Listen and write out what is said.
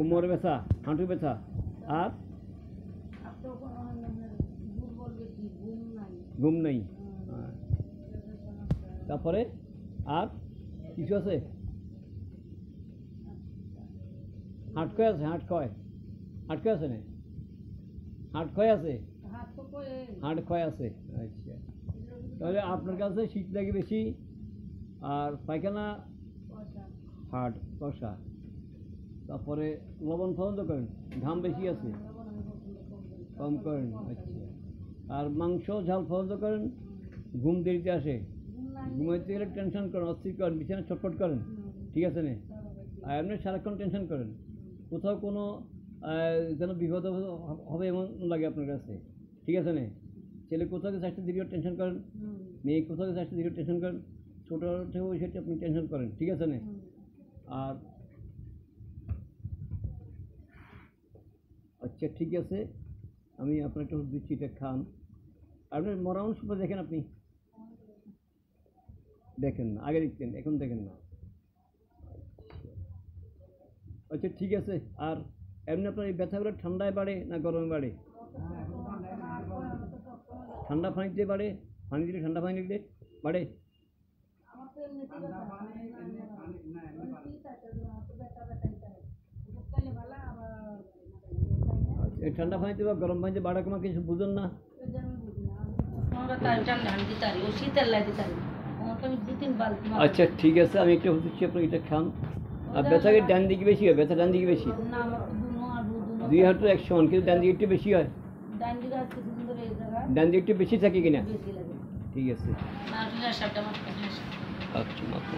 কোমর ব্যথা, হাঁটু ব্যথা, আর ঘুম নেই। তারপরে আর কিছু আছে? হাটক্ষয় আছে? হাটক্ষয় আছে না? হাটক্ষয় আছে? হাটক্ষয় আছে। আচ্ছা, তাহলে আপনার কাছে শীত লাগে বেশি, আর পায়খানা হাট কষা, তারপরে লবণ পছন্দ করেন, ঘাম বেশি আছে, কম করেন। আচ্ছা, আর মাংস ঝাল পছন্দ করেন, ঘুম দেরিতে আসে, ঘুমাইতে গেলে টেনশন করেন, অস্থির করেন, বিছানা ছটফট করেন, ঠিক আছে না? আর এমনি সারাক্ষণ টেনশন করেন, কোথাও কোনো যেন বিপদ হবে এমন লাগে আপনার কাছে, ঠিক আছে না? ছেলে কোথাও কিছু আসতে দেরি টেনশন করেন, মেয়ে কোথাও কিছু আসতে দেরি টেনশন করেন, ছোটো থেকেও সেটা আপনি টেনশন করেন, ঠিক আছে না? আর আচ্ছা, ঠিক আছে, আমি আপনার একটু দিচ্ছি, এটা খান। আপনার মরা মানুষ দেখেন, আপনি দেখেন না, আগে দেখতেন, এখন দেখেন না। আচ্ছা, ঠিক আছে। আর এমনি আপনার এই ব্যথাগুলো ঠান্ডায় বাড়ে না গরমে বাড়ে? ঠান্ডা পানিতে বাড়ে? পানি দিলে, ঠান্ডা পানি দিলে বাড়ে? এই ঠান্ডা পানিতে বা গরম পানিতে বাড়া কমা কিছু বুঝুন না? আচ্ছা, ঠিক আছে, আমি একটা হচ্ছে আপনার এটা খান। আর ব্যথা কি ডান দিকে বেশি হয়? ব্যথা ডান দিকে বেশি? দুই হাঁটু এক সমান, কিন্তু ডান দিকে একটু বেশি হয়? ডান দিকে একটু বেশি থাকে কিনা? ঠিক আছে। আচ্ছা।